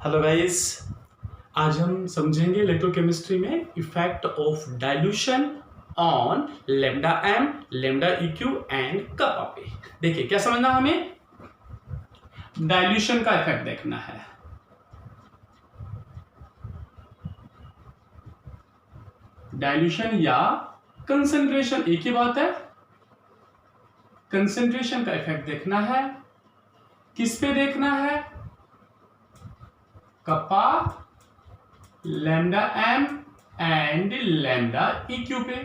Hello guys, आज हम समझेंगे इलेक्ट्रोकेमिस्ट्री में effect of dilution on lambda M, lambda eq and kappa पे। देखिए क्या समझना, हमें डाइल्यूशन का इफेक्ट देखना है। डाइल्यूशन या कंसंट्रेशन एक ही बात है। कंसंट्रेशन का इफेक्ट देखना है, किस पे देखना है? कपा, लैम्डा एम एंड लैम्डा इक्यू पे।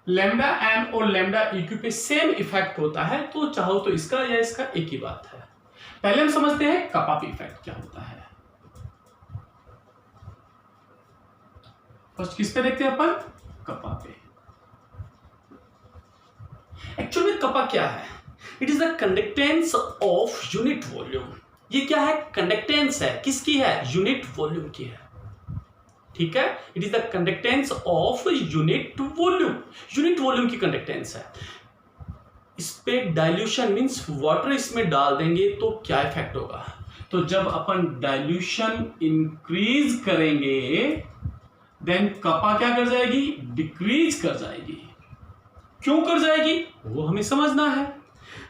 लैम्डा एम और लैम्डा इक्यू पे सेम इफेक्ट होता है, तो चाहो तो इसका या इसका एक ही बात है। पहले हम समझते हैं कपा पे इफेक्ट क्या होता है। फर्स्ट किस पे देखते हैं अपन? कपा पे। एक्चुअली में कपा क्या है? It is the conductance of unit volume. ये क्या है? कंडक्टेंस है। किसकी है? यूनिट वॉल्यूम की है। ठीक है, it is the conductance of unit volume. Unit volume की कंडक्टेंस है। इस पे डाइल्यूशन मींस वाटर इसमें डाल देंगे तो क्या इफेक्ट होगा? तो जब अपन डाइल्यूशन इंक्रीज करेंगे देन कपा क्या कर जाएगी? डिक्रीज कर जाएगी। क्यों कर जाएगी वो हमें समझना है।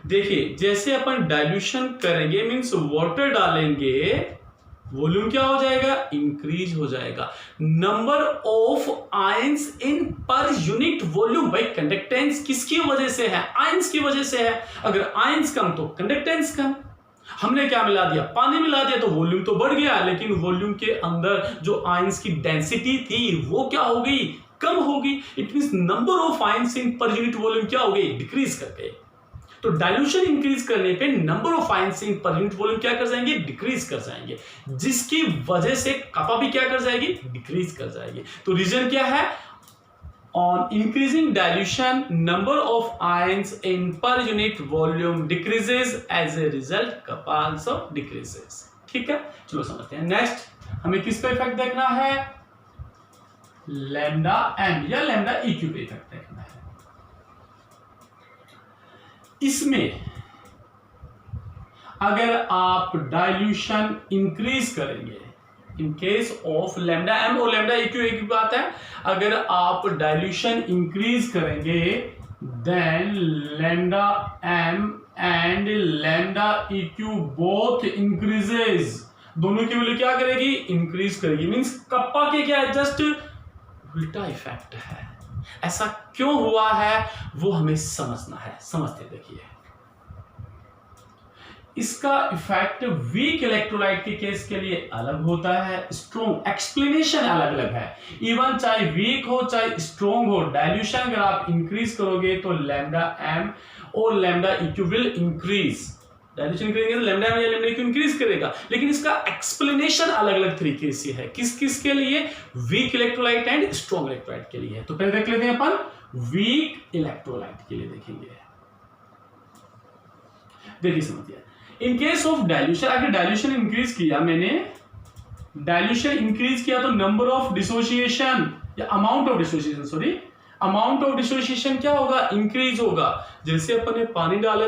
देखिए जैसे अपन डाइल्यूशन करेंगे मींस वाटर डालेंगे, वॉल्यूम क्या हो जाएगा? इंक्रीज हो जाएगा। Number of ions in per unit volume. भाई कंडक्टेंस किसकी वजह से है? आयंस की वजह से है। अगर आयंस कम तो कंडक्टेंस कम। हमने क्या मिला दिया? पानी मिला दिया तो वॉल्यूम तो बढ़ गया, लेकिन वॉल्यूम के अंदर जो आयंस की डेंसिटी थी वो क्या हो गई? कम होगी। It means number of ions in per unit volume क्या हो गई? डिक्रीज कर गए। तो डाइल्यूशन इंक्रीज करने पे number of ions in per unit volume क्या कर जाएंगे? डिक्रीज कर जाएंगे, जिसकी वजह से कपा भी क्या कर जाएगी? डिक्रीज कर जाएगी। तो रीजन क्या है? On increasing dilution number of ions in per unit volume decreases, as a result kappa also decreases. ठीक है, चलो समझते हैं। नेक्स्ट हमें किस पे इफेक्ट देखना है? लैम्डा एम या लैम्डा इक्यू पे इफेक्ट देखना है। इसमें अगर आप डाइल्यूशन इंक्रीज करेंगे, in case of lambda M और लैम्डा इक्यू एक ही बात है, अगर आप डाइल्यूशन इंक्रीज करेंगे then lambda M and lambda eq both increases. दोनों की वैल्यू क्या करेगी? इंक्रीज करेगी। मींस कप्पा के क्या है? जस्ट उल्टा इफेक्ट है। ऐसा क्यों हुआ है वो हमें समझना है। समझते देखिए, इसका इफेक्ट वीक इलेक्ट्रोलाइट के केस के लिए अलग होता है, स्ट्रॉन्ग एक्सप्लेनेशन अलग अलग है। इवन चाहे वीक हो चाहे स्ट्रॉन्ग हो, डाइल्यूशन अगर आप इंक्रीज करोगे तो लैम्डा एम और लैम्डा इक्यू विल इंक्रीज। डाइल्यूशन करेंगे तो लैम्डा एम या लैम्डा इक्यू इंक्रीज करेगा, लेकिन इसका एक्सप्लेनेशन अलग अलग तरीके से है। किस किस के लिए? Weak electrolyte and strong electrolyte के लिए। तो पहले देख लेते हैं अपन वीक इलेक्ट्रोलाइट के लिए देखेंगे। देखिए समझिए, इन केस ऑफ डाइल्यूशन, अगर डाइल्यूशन इंक्रीज किया, मैंने डाइल्यूशन इंक्रीज किया तो नंबर ऑफ डिसोसिएशन या amount of dissociation, sorry amount of dissociation क्या होगा? इंक्रीज होगा। जैसे अपन ने पानी डाला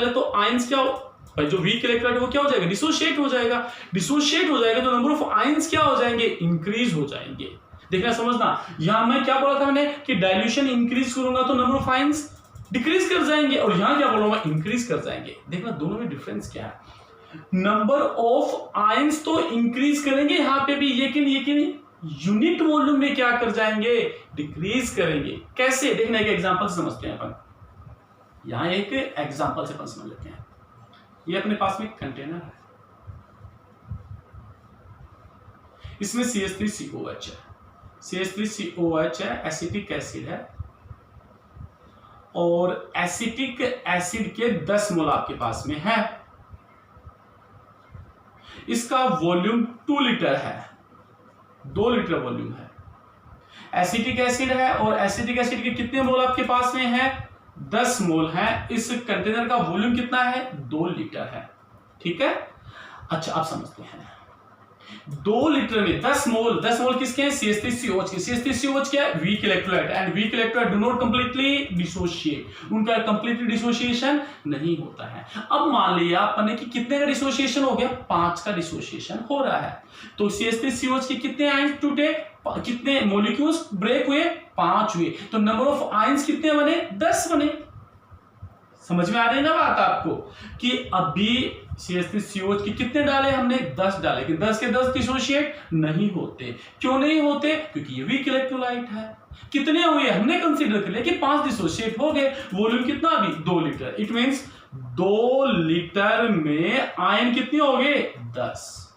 तो आयंस क्या हो? भाई जो वीक इलेक्ट्रोलाइट वो क्या हो जाएगा? डिसोशिएट हो जाएगा। डिसोशिएट हो जाएगा तो नंबर ऑफ आयंस क्या हो जाएंगे? इंक्रीज हो जाएंगे। देखना समझना, यहां मैं क्या बोला था मैंने कि डाइल्यूशन इंक्रीज करूंगा तो नंबर ऑफ आयंस डिक्रीज कर जाएंगे, और यहां क्या बोलूंगा? इंक्रीज कर जाएंगे। देखना दोनों में डिफरेंस क्या है। नंबर ऑफ आयंस तो इंक्रीज करेंगे यहां पे भी, लेकिन यूनिट वॉल्यूम में क्या कर जाएंगे? डिक्रीज करेंगे। कैसे? देखना एक एग्जांपल से समझते हैं अपन। यहां एक एग्जांपल से अपन समझ लेते हैं। ये अपने पास में एक कंटेनर है, इसमें CH3COH है। CH3COH है, एसिटिक एसिड है, और एसिटिक एसिड के 10 मोल आपके पास में है। इसका वॉल्यूम 2 लीटर है, 2 लीटर वॉल्यूम है। एसिटिक एसिड है और एसिटिक एसिड के कितने मोल आपके पास में है? 10 मोल है। इस कंटेनर का वॉल्यूम कितना है? 2 लीटर है। ठीक है, अच्छा आप समझते हैं। 2 लीटर में 10 मोल किसके हैं? CH3COH के। CH3COH क्या है? Weak electrolyte, and weak electrolyte do not completely dissociate, उनका कंप्लीटली डिसोसिएशन नहीं होता है। अब मान लिया अपने कि कितने का डिसोसिएशन हो गया? 5 का डिसोसिएशन हो रहा है। तो CH3COH के कितने आयंस टूटे? कितने मॉलिक्यूल्स ब्रेक हुए? 5 हुए। तो नंबर ऑफ आयंस कितने बने? 10 बने। समझ में आ रही है ना बात आपको कि अभी CH3COH के कितने डाले हमने? 10 डाले, लेकिन 10 के 10 डिसोशिएट नहीं होते। क्यों नहीं होते? क्योंकि ये वीक इलेक्ट्रोलाइट है। कितने हुए? हमने कंसीडर कर लिया कि 5 डिसोशिएट हो गए। वॉल्यूम कितना अभी? 2 लीटर। इट मींस 2 लीटर में आयन कितने हो गए? 10।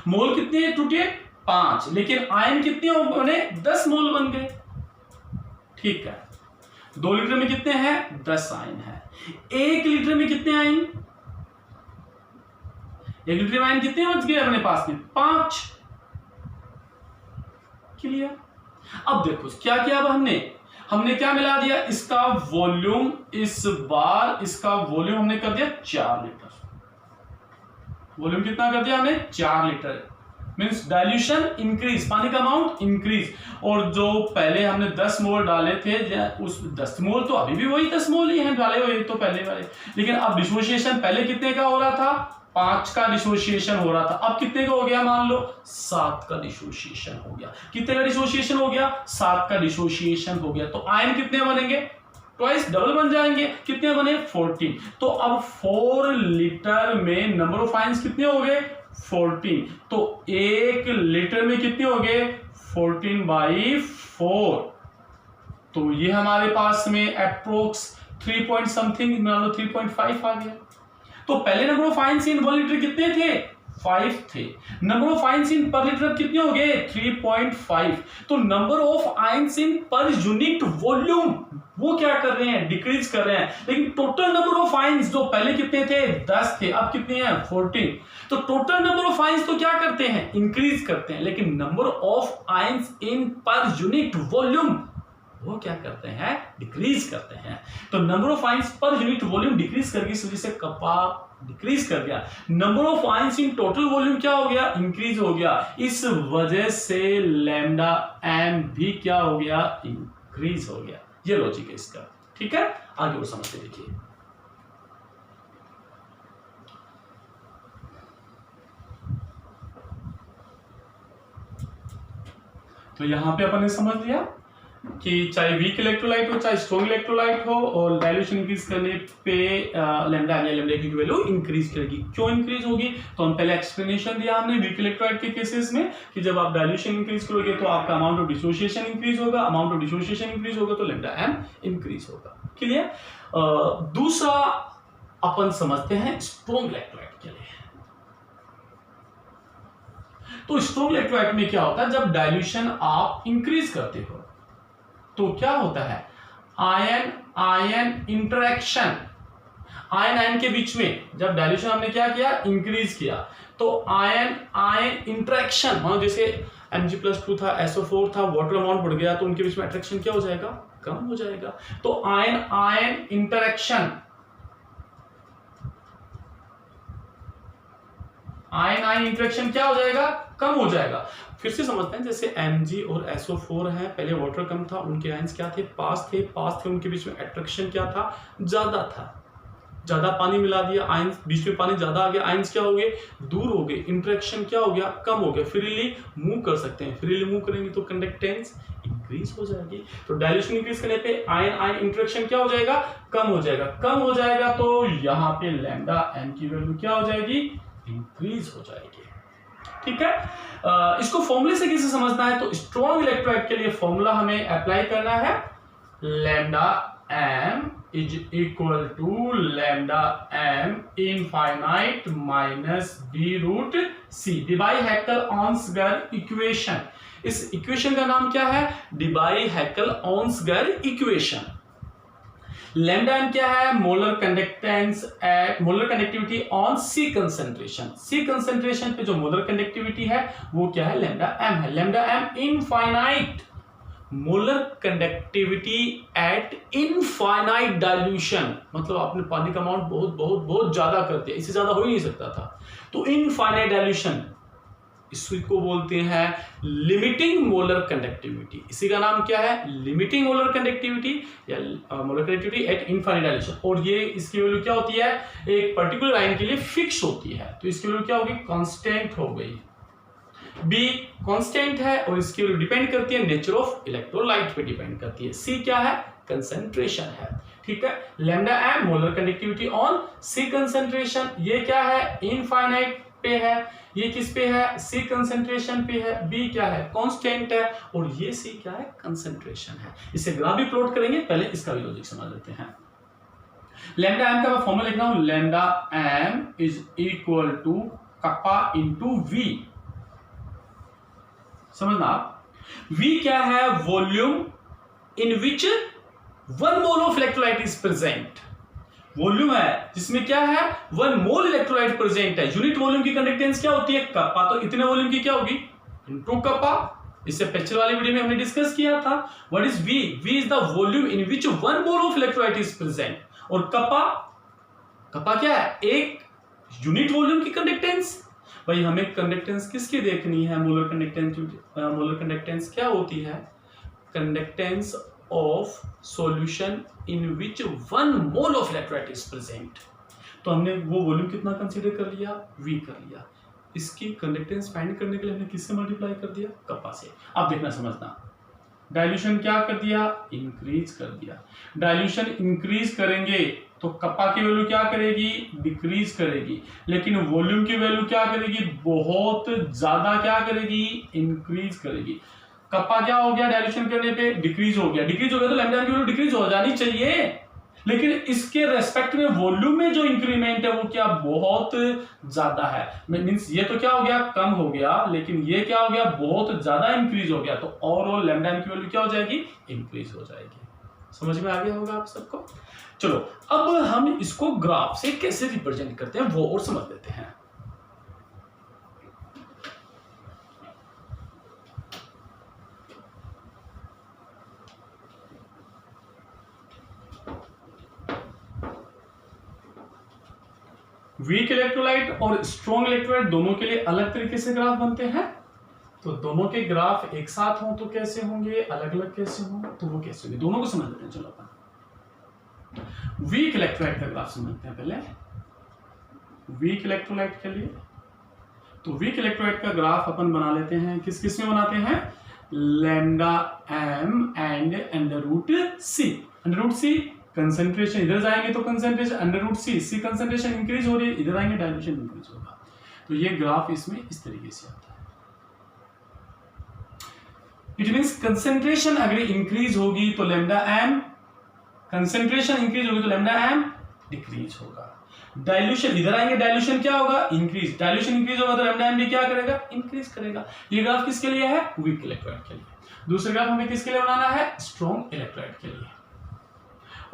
मोल कितने टूटे? 5, लेकिन आयन कितने बने? 10 मोल बन गए। ठीक है, 2 लीटर में कितने हैं? 10 आयन है। 1 लीटर में कितने आयन? 1 लीटर में आयन कितने बच गए अपने पास में? 5। क्लियर? अब देखो क्या किया अब हमने क्या मिला दिया? इसका वॉल्यूम, इस बार इसका वॉल्यूम हमने कर दिया 4 लीटर। वॉल्यूम कितना कर दिया हमने? 4 लीटर। मीन्स डाइल्यूशन इंक्रीज, पानी का अमाउंट इंक्रीज। और जो पहले हमने 10 मोल डाले थे, उस 10 मोल तो अभी भी वही 10 मोल ही हैं डाले हुए तो पहले वाले, लेकिन अब डिसोसिएशन पहले कितने का हो रहा था? 5 का डिसोसिएशन हो रहा था। अब कितने का हो गया? मान लो 7 का डिसोसिएशन हो गया। कितने का डिसोसिएशन हो गया? 7 का डिसोसिएशन हो गया। तो आयन कितने बनेंगे? ट्वाइस डबल बन जाएंगे। कितने बने? 14। तो अब 4 लीटर में नंबर ऑफ आयंस कितने हो गए? 14। तो 1 लीटर में कितने हो गए? 14/4। तो ये हमारे पास में अप्रोक्स 3 पॉइंट समथिंग, मान लो 3.5 आ गया। तो पहले number of ions in 1 litre कितने थे? 5 थे। नंबर ऑफ आयंस इन पर लीटर कितने हो गए? 3.5। तो number of ions in per unit volume वो क्या कर रहे हैं? डिक्रीज कर रहे हैं। लेकिन टोटल नंबर ऑफ आयंस जो पहले कितने थे? 10 थे, अब कितने हैं? 14। तो टोटल नंबर ऑफ आयंस तो क्या करते हैं? इंक्रीज करते हैं, लेकिन number of ions in per unit volume वो क्या करते हैं? डिक्रीज करते हैं। तो नंबर ऑफ आयंस पर यूनिट वॉल्यूम डिक्रीज करके इस वजह से कपा डिक्रीज कर गया। Number of ions in total volume क्या हो गया? इंक्रीज हो गया। इस वजह से लैम्डा एम भी क्या हो गया? इंक्रीज हो गया। ये लॉजिक है इसका। ठीक है, आगे और समझते देखिए। तो यहां पे अपन ने समझ लिया कि चाहे वीक इलेक्ट्रोलाइट हो चाहे स्ट्रॉन्ग इलेक्ट्रोलाइट हो, और डाइल्यूशन इंक्रीज करने पे लैम्डा की वैल्यू इंक्रीज करेगी। क्यों इंक्रीज होगी? तो हम पहले एक्सप्लेनेशन दिया हमने वीक इलेक्ट्रोलाइट के केसेस में कि जब आप डाइल्यूशन इंक्रीज करोगे तो आपका अमाउंट ऑफ डिसोसिएशन इंक्रीज होगा, अमाउंट ऑफ डिसोसिएशन इंक्रीज होगा तो लैम्डा एम इंक्रीज होगा। क्लियर? दूसरा अपन समझते हैं स्ट्रॉन्ग इलेक्ट्रोलाइट के लिए। तो स्ट्रॉन्ग इलेक्ट्रोलाइट में क्या होता है? जब डाइल्यूशन आप इंक्रीज करते हो तो क्या होता है? Ion ion interaction, ion ion के बीच में जब डाइल्यूशन हमने क्या किया? इंक्रीज किया, तो आयन आयन इंटरेक्शन, मान जैसे Mg+2 था, SO4 था, वाटर अमाउंट बढ़ गया तो उनके बीच में अट्रैक्शन क्या हो जाएगा? कम हो जाएगा। तो ion ion interaction, ion ion interaction क्या हो जाएगा? कम हो जाएगा। फिर से समझते हैं, जैसे Mg और SO4 है, पहले वाटर कम था, उनके आयंस क्या थे? पास थे, उनके बीच में अट्रैक्शन क्या था? ज्यादा था। ज्यादा पानी मिला दिया, आयंस बीच में पानी ज्यादा आ गया, आयंस क्या हो गए? दूर हो गए, इंटरेक्शन क्या हो गया? कम हो गया। फ्रीली मूव कर सकते हैं, फ्रीली मूव करेंगे तो कंडक्टेंस इंक्रीज हो जाएगी। तो डाइल्यूशन इंक्रीज करने पे आयन आयन इंटरेक्शन क्या हो जाएगा? कम हो जाएगा। कम हो जाएगा तो यहाँ पे लैम्डा एम की वैल्यू क्या हो जाएगी? इंक्रीज हो जाएगी। ठीक है, इसको फॉर्मूले से कैसे समझना है? तो स्ट्रॉन्ग इलेक्ट्रोलाइट के लिए फॉर्मूला हमें अप्लाई करना है, lambda M is equal to lambda M infinite minus b√c, Debye Huckel Onsager equation. इस इक्वेशन का नाम क्या है? डिबाई-हैकेल-ऑन्सगर इक्वेशन। लैम्डा एम क्या है? Molar conductance at molar conductivity on C concentration. C concentration पे जो मोलर कंडक्टिविटी है वो क्या है? लैम्डा एम है। Lambda M infinite molar conductivity at infinite dilution, मतलब आपने पानी का अमाउंट बहुत बहुत बहुत ज्यादा कर दिया, इससे ज्यादा हो ही नहीं सकता था, तो इनफाइनाइट डाइल्यूशन इसको बोलते हैं लिमिटिंग मोलर कंडक्टिविटी। इसी का नाम क्या है? लिमिटिंग मोलर कंडक्टिविटी या molar conductivity at infinite dilution. और ये इसकी वैल्यू क्या होती है? एक पर्टिकुलर लाइन के लिए फिक्स होती है, तो इसकी वैल्यू क्या होगी? कांस्टेंट हो गई। बी कांस्टेंट है और इसकी वैल्यू डिपेंड करती है नेचर ऑफ इलेक्ट्रोलाइट पे डिपेंड करती है। सी क्या है? कंसंट्रेशन है। ठीक है, lambda M molar conductivity on C concentration, ये क्या है? इनफाइनाइट पे है, ये किस पे है? सी कंसंट्रेशन पे है। बी क्या है? कांस्टेंट है और ये सी क्या है? कंसंट्रेशन है। इसे ग्राफ भी प्लॉट करेंगे, पहले इसका भी लॉजिक समझ लेते हैं। लैम्डा एम का मैं फॉर्मूला लिख रहा हूं, lambda M is equal to kappa into V. समझना आप, वी क्या है? Volume in which 1 mole of electrolyte is present. Volume है जिसमें क्या है? 1 मोल इलेक्ट्रोलाइट प्रेजेंट है। यूनिट वॉल्यूम की कंडक्टेंस क्या होती है? कप्पा, तो इतने वॉल्यूम की क्या होगी? Into kappa. इससे पिछले वाले वीडियो में हमने डिस्कस किया था। What is V? V is the volume in which 1 mole of electrolyte is present. और कप्पा, कप्पा क्या है? एक यूनिट वॉल्यूम की कंडक्टेंस। भाई हमें कंडक्टेंस किसकी देखनी है? Molar conductance. मोलर कंडक्टेंस क्या होती है? Conductance of solution in which 1 mole of electrolyte is present. तो हमने वो वॉल्यूम कितना कंसीडर कर लिया? वी कर लिया। इसकी कंडक्टेंस फाइंड करने के लिए हमने किससे मल्टीप्लाई कर दिया? कप्पा से। अब देखना समझना, डाइल्यूशन क्या कर दिया? इंक्रीज कर दिया। डाइल्यूशन इंक्रीज करेंगे तो कप्पा की वैल्यू क्या करेगी? डिक्रीज करेगी। लेकिन वॉल्यूम की वैल्यू क्या करेगी? बहुत ज्यादा क्या करेगी? इंक्रीज करेगी। कप्पा क्या हो गया? डाइल्यूशन करने पे डिक्रीज हो गया। डिक्रीज हो गया तो लैम्डा की वैल्यू डिक्रीज हो जानी चाहिए, लेकिन इसके रेस्पेक्ट में वॉल्यूम में जो इंक्रीमेंट है वो क्या? बहुत ज्यादा है। मींस ये तो क्या हो गया? कम हो गया, लेकिन ये क्या हो गया? बहुत ज्यादा इंक्रीज हो गया। तो ओवरऑल लैम्डा की वैल्यू क्या हो जाएगी? इंक्रीज हो जाएगी। समझ में आ गया होगा आप सबको? चलो अब हम इसको ग्राफ से कैसे रिप्रेजेंट करते हैं वो और समझ लेते हैं। वीक इलेक्ट्रोलाइट और स्ट्रॉन्ग इलेक्ट्रोलाइट दोनों के लिए अलग तरीके से ग्राफ बनते हैं। तो दोनों के ग्राफ एक साथ हों तो कैसे होंगे, अलग अलग कैसे हों तो वो कैसे होंगे, दोनों को समझ लेते हैं। चलो अपन वीक इलेक्ट्रोलाइट का ग्राफ समझते हैं पहले। वीक इलेक्ट्रोलाइट के लिए तो वीक इलेक्ट्रोलाइट का ग्राफ अपन बना लेते हैं। किस किस में बनाते हैं? Lambda M and under root C. Under root C concentration, इधर जाएंगे तो concentration under root C, C concentration increase हो रही है, इधर आएंगे डायल्यूशन इंक्रीज होगा। तो ये ग्राफ इसमें इस तरीके से आता है। इट मींस कंसंट्रेशन अगर इंक्रीज होगी तो लैम्डा एम, कंसंट्रेशन इंक्रीज होगी तो लैम्डा एम डिक्रीज होगा। डाइल्यूशन, इधर आएंगे डाइल्यूशन क्या होगा? इंक्रीज। डाइल्यूशन इंक्रीज होगा तो लैम्डा एम भी क्या करेगा? इंक्रीज करेगा। ये ग्राफ किसके लिए है? वीक इलेक्ट्रोलाइट के लिए। दूसरा ग्राफ हमें किसके लिए बनाना है? स्ट्रॉन्ग इलेक्ट्रोलाइट के लिए।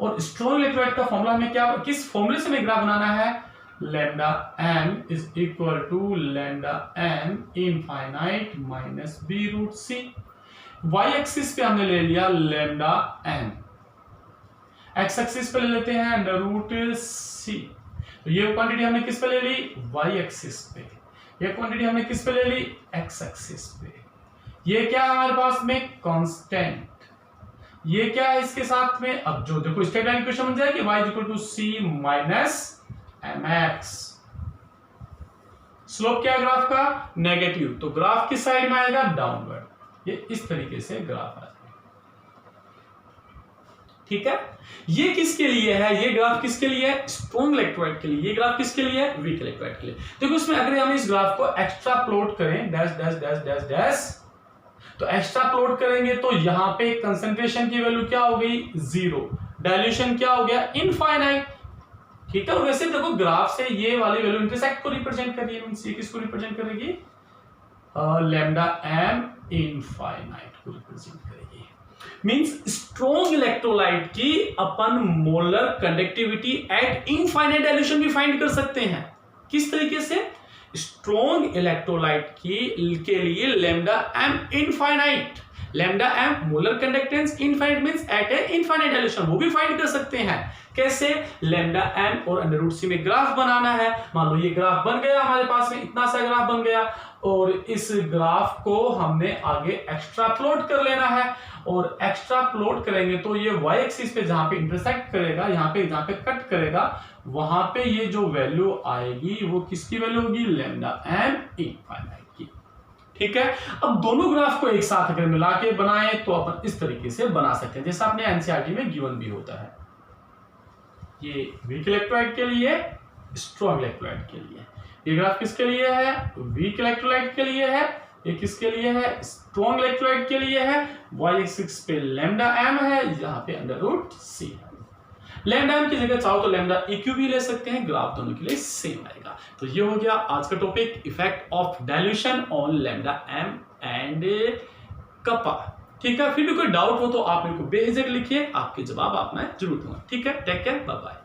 और स्ट्रॉन्ग इलेक्ट्रोलाइट का फॉर्मूला हमें क्या, किस फॉर्मूले से हमें ग्राफ बनाना है? Lambda M is equal to lambda M infinite minus B root C. Y axis पे हमने ले लिया लैम्डा एम, एक्स एक्सिस पे ले लेते हैं अंडर रूट सी। तो ये क्वांटिटी हमने किस पे ले ली? वाई एक्सिस पे। ये क्वांटिटी हमने किस पे ले ली? एक्स एक्सिस पे। ये क्या है हमारे पास में? कांस्टेंट। ये क्या है इसके साथ में? अब जो देखो स्टेट लाइन इक्वेशन बन जाएगी y equal to C minus M X. Slope क्या है ग्राफ का? नेगेटिव। तो ग्राफ किस साइड में आएगा? डाउनवर्ड। ये इस तरीके से ग्राफ आएगा। ठीक है, ये किसके लिए है? ये ग्राफ किसके लिए है? स्ट्रॉन्ग इलेक्ट्रोलाइट के लिए। ये ग्राफ किसके लिए है? वीक इलेक्ट्रोलाइट के लिए। देखो इसमें अगर हम इस ग्राफ को एक्स्ट्रा प्लॉट करें, dash dash dash dash dash, तो एक्स्ट्रा प्लॉट करेंगे तो यहां पे कंसंट्रेशन की वैल्यू क्या हो गई? 0। डाइल्यूशन क्या हो गया? इनफाइनाइट। ठीक है, और वैसे देखो ग्राफ से ये वाली वैल्यू इंटरसेक्ट को रिप्रेजेंट कर रही है। मींस ये किसको रिप्रेजेंट करेगी? लैम्डा एम इनफाइनाइट को रिप्रेजेंट करेगी। मींस स्ट्रॉन्ग इलेक्ट्रोलाइट की अपन molar conductivity at infinite dilution भी फाइंड कर सकते हैं। किस तरीके से? स्ट्रॉन्ग इलेक्ट्रोलाइट के लिए lambda M infinite, lambda M molar conductance, infinite means at a infinite dilution, वो भी फाइंड कर सकते हैं। कैसे? लैम्डा एम और अंडर रूट सी में ग्राफ बनाना है। मान लो ये ग्राफ बन गया हमारे पास में, इतना सा ग्राफ बन गया और इस ग्राफ को हमने आगे एक्स्ट्रा प्लॉट कर लेना है और एक्स्ट्रा प्लॉट करेंगे तो ये y एक्सिस पे जहां पे इंटरसेक्ट करेगा, यहाँ पे कट करेगा, वहां पे ये जो वैल्यू आएगी वो किसकी वैल्यू होगी? लैम्डा एम इनफाइनाइट की। ठीक है, अब दोनों ग्राफ को एक साथ अगर मिला के बनाए तो अपन इस तरीके से बना सकते हैं जैसा अपने एनसीईआरटी में गिवन भी होता है। ये वीक इलेक्ट्रोलाइट के लिए, स्ट्रॉन्ग इलेक्ट्रोलाइट के लिए। ये ग्राफ किसके लिए है? वीक इलेक्ट्रोलाइट के लिए है। ये किसके लिए है? स्ट्रॉन्ग इलेक्ट्रोलाइट के लिए है। y एक्सिस पे लैम्डा एम है, यहाँ पे अंडर रूट सी है। लैम्डा एम की जगह चाहो तो लैम्डा इक्यू भी ले सकते हैं, ग्राफ दोनों के लिए सेम आएगा। तो ये हो गया आज का topic, effect of dilution on lambda M and kappa. ठीक है, फिर भी कोई डाउट हो तो आप मेरे को बेझिझक लिखिए, आपके जवाब आप मैं जरूर दूंगा। ठीक है, टेक केयर, बाय बाय।